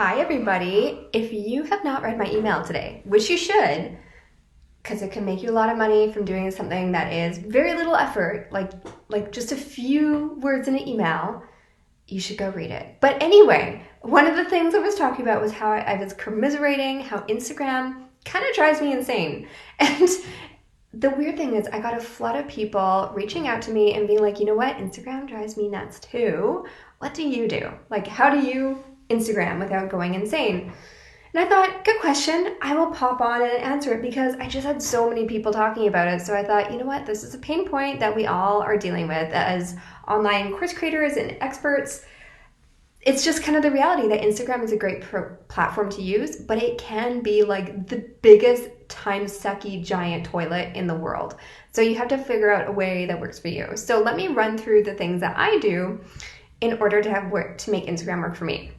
Hi, everybody. If you have not read my email today, which you should, because it can make you a lot of money from doing something that is very little effort, like just a few words in an email, you should go read it. But anyway, one of the things I was talking about was how I was commiserating how Instagram kind of drives me insane. And the weird thing is I got a flood of people reaching out to me and being like, you know what? Instagram drives me nuts too. What do you do? Like, how do you Instagram without going insane? And I thought, good question. I will pop on and answer it because I just had so many people talking about it. So I thought, you know what? This is a pain point that we all are dealing with as online course creators and experts. It's just kind of the reality that Instagram is a great platform to use, but it can be like the biggest time-sucky giant toilet in the world. So you have to figure out a way that works for you. So let me run through the things that I do in order to have work to make Instagram work for me.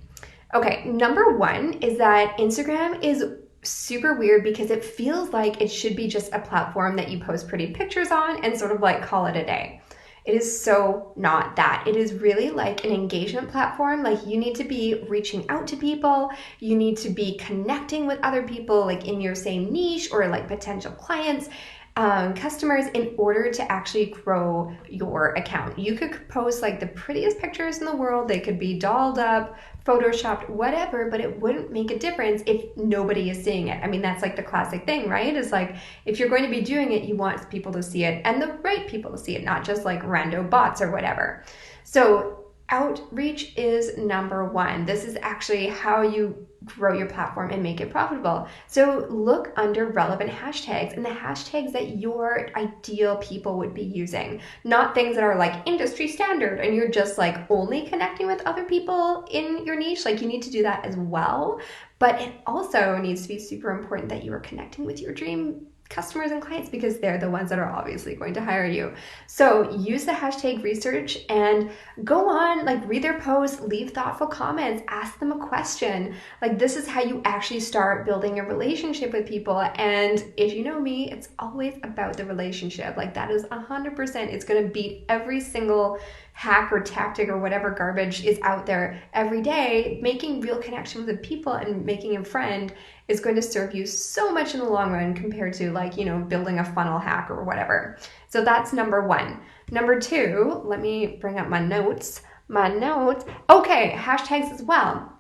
Okay, number one is that Instagram is super weird because it feels like it should be just a platform that you post pretty pictures on and sort of like call it a day. It is so not that. It is really like an engagement platform. Like you need to be reaching out to people. You need to be connecting with other people like in your same niche or like potential clients, customers in order to actually grow your account. You could post like the prettiest pictures in the world. They could be dolled up, photoshopped, whatever, but it wouldn't make a difference if nobody is seeing it. I mean, that's like the classic thing, right? Is like, if you're going to be doing it, you want people to see it and the right people to see it, not just like rando bots or whatever. So outreach is number one. This is actually how you grow your platform and make it profitable. So look under relevant hashtags and the hashtags that your ideal people would be using, not things that are like industry standard and you're just like only connecting with other people in your niche. Like you need to do that as well, but it also needs to be super important that you are connecting with your dream customers and clients because they're the ones that are obviously going to hire you. So use the hashtag research and go on, like read their posts, leave thoughtful comments, ask them a question. Like this is how you actually start building a relationship with people. And if you know me, it's always about the relationship. Like that is 100%. It's going to beat every single hack or tactic or whatever garbage is out there every day. Making real connection with people and making a friend is going to serve you so much in the long run compared to like, you know, building a funnel hack or whatever. So that's number one. Number two, let me bring up my notes. Okay, hashtags as well.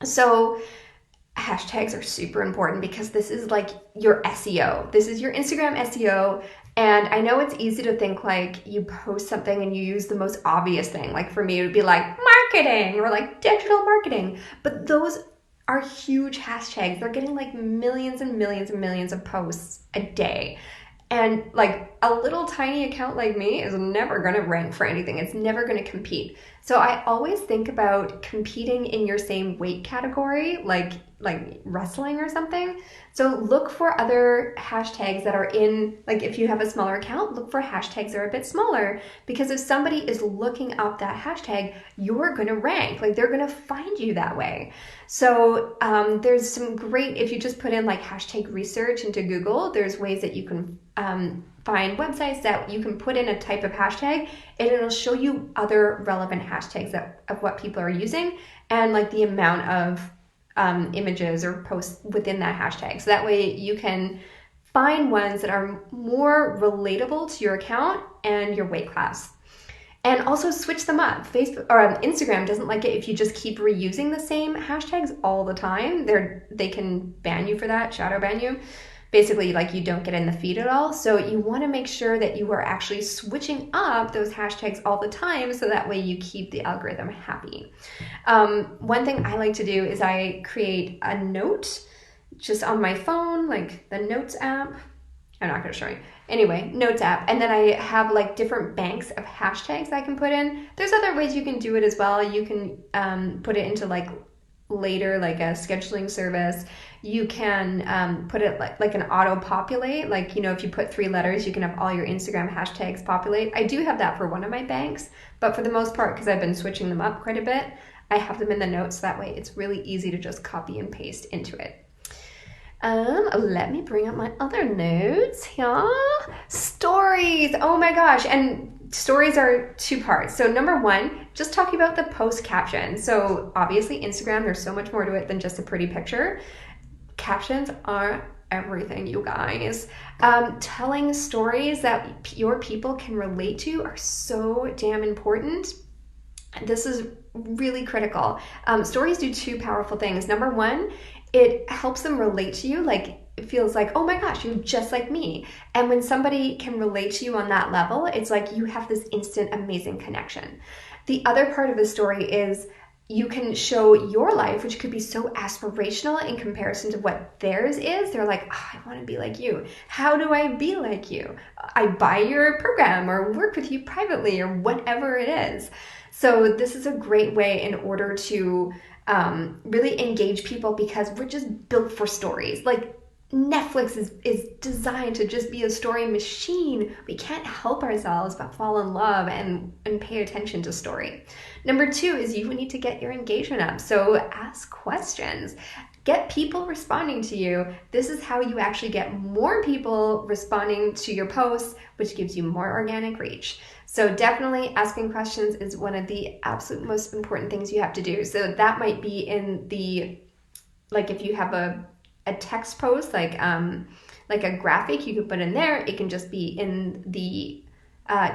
So hashtags are super important because this is like your SEO. This is your Instagram SEO. And I know it's easy to think like you post something and you use the most obvious thing. Like for me, it would be like marketing or like digital marketing. But those are huge hashtags. They're getting like millions and millions and millions of posts a day. And like a little tiny account like me is never going to rank for anything. It's never going to compete. So I always think about competing in your same weight category, like wrestling or something. So look for other hashtags that are in, like if you have a smaller account, look for hashtags that are a bit smaller, because if somebody is looking up that hashtag, you're going to rank, like they're going to find you that way. So there's some great, if you just put in like hashtag research into Google, there's ways that you can find websites that you can put in a type of hashtag and it'll show you other relevant hashtags of what people are using and like the amount of images or posts within that hashtag. So that way you can find ones that are more relatable to your account and your weight class. And also switch them up. Facebook or Instagram doesn't like it if you just keep reusing the same hashtags all the time. They can ban you for that, shadow ban you. Basically, like you don't get in the feed at all. So you want to make sure that you are actually switching up those hashtags all the time so that way you keep the algorithm happy. One thing I like to do is I create a note just on my phone, like the Notes app. I'm not going to show you. Anyway, Notes app. And then I have like different banks of hashtags I can put in. There's other ways you can do it as well. You can put it into like later, like a scheduling service. You can put it like an auto populate. Like, you know, if you put 3 letters, you can have all your Instagram hashtags populate. I do have that for one of my banks, but for the most part, because I've been switching them up quite a bit, I have them in the notes. That way it's really easy to just copy and paste into it. Let me bring up my other notes here. Stories. Oh my gosh. And stories are two parts. So number one, just talking about the post caption. So obviously Instagram, there's so much more to it than just a pretty picture. Captions are everything, you guys. Telling stories that your people can relate to are so damn important. This is really critical. Stories do two powerful things. Number one, it helps them relate to you. Like, it feels like, oh my gosh, you're just like me. And when somebody can relate to you on that level, it's like you have this instant amazing connection. The other part of the story is you can show your life, which could be so aspirational in comparison to what theirs is. They're like, oh, I want to be like you. How do I be like you? I buy your program or work with you privately or whatever it is. So this is a great way in order to really engage people, because we're just built for stories. Like, Netflix is designed to just be a story machine. We can't help ourselves but fall in love and pay attention to story. Number two is you need to get your engagement up. So ask questions. Get people responding to you. This is how you actually get more people responding to your posts, which gives you more organic reach. So definitely asking questions is one of the absolute most important things you have to do. So that might be in the, like, if you have a text post, like a graphic, you could put in there. It can just be in the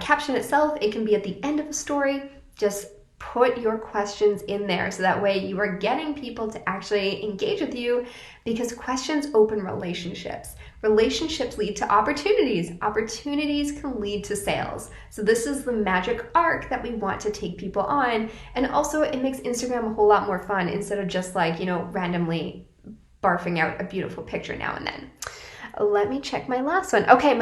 caption itself. It can be at the end of a story. Just put your questions in there, so that way you are getting people to actually engage with you, because questions open relationships. Relationships lead to opportunities. Opportunities can lead to sales. So this is the magic arc that we want to take people on. And also it makes Instagram a whole lot more fun, instead of just like, randomly barfing out a beautiful picture now and then. Let me check my last one. Okay,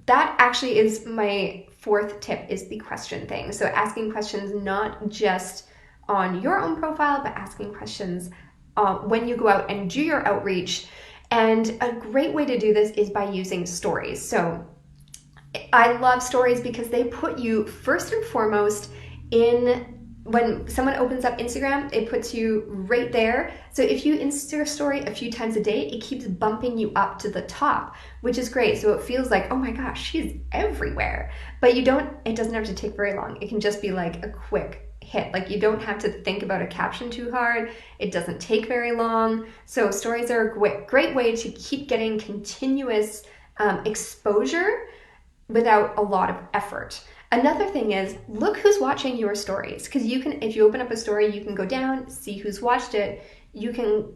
that actually is my fourth tip, is the question thing. So asking questions not just on your own profile, but asking questions when you go out and do your outreach. And a great way to do this is by using stories. So I love stories because they put you first and foremost in, when someone opens up Instagram, it puts you right there. So if you Insta story a few times a day, it keeps bumping you up to the top, which is great. So it feels like, oh my gosh, she's everywhere. But it doesn't have to take very long. It can just be like a quick hit. Like, you don't have to think about a caption too hard. It doesn't take very long. So stories are a great way to keep getting continuous exposure without a lot of effort. Another thing is, look who's watching your stories, because you can, if you open up a story, you can go down, see who's watched it.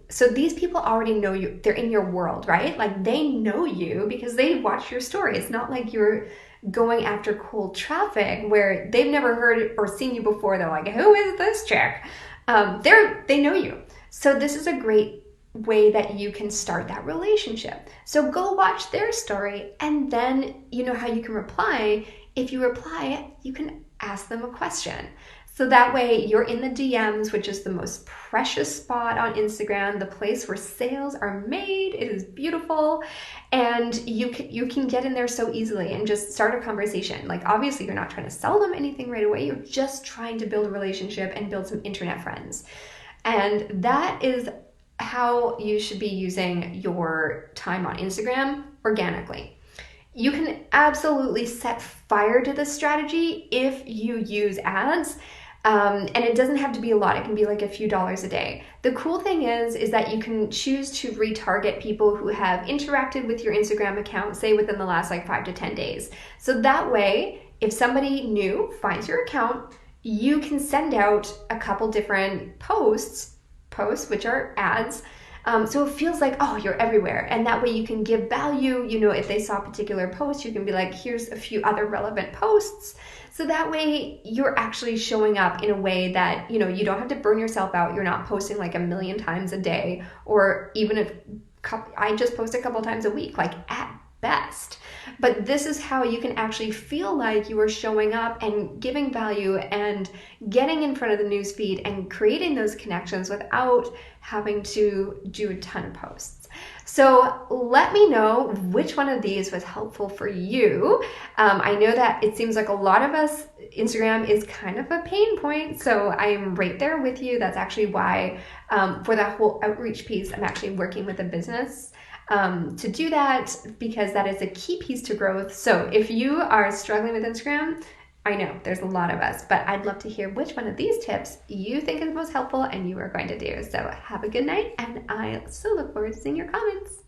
So these people already know you, they're in your world, right? Like, they know you because they watch your story. It's not like you're going after cold traffic where they've never heard or seen you before. They're like, who is this chick? They know you. So this is a great way that you can start that relationship. So go watch their story, and then you know how you can reply. If you reply, you can ask them a question. So that way you're in the DMs, which is the most precious spot on Instagram, the place where sales are made. It is beautiful. And you can get in there so easily and just start a conversation. Like, obviously you're not trying to sell them anything right away. You're just trying to build a relationship and build some internet friends. And that is how you should be using your time on Instagram organically. You can absolutely set fire to this strategy if you use ads. And it doesn't have to be a lot. It can be like a few dollars a day. The cool thing is that you can choose to retarget people who have interacted with your Instagram account, say within the last 5 to 10 days. So that way, if somebody new finds your account, you can send out a couple different posts, which are ads. So it feels like, oh, you're everywhere. And that way you can give value. If they saw a particular post, you can be like, here's a few other relevant posts. So that way you're actually showing up in a way that, you don't have to burn yourself out. You're not posting like 1 million times a day, or even if I just post a couple times a week, like at best. But this is how you can actually feel like you are showing up and giving value and getting in front of the newsfeed and creating those connections without having to do a ton of posts. So let me know which one of these was helpful for you. I know that it seems like a lot of us, Instagram is kind of a pain point, so I'm right there with you. That's actually why for that whole outreach piece, I'm actually working with a business to do that, because that is a key piece to growth. So if you are struggling with Instagram, I know there's a lot of us, but I'd love to hear which one of these tips you think is most helpful and you are going to do. So have a good night, and I so look forward to seeing your comments.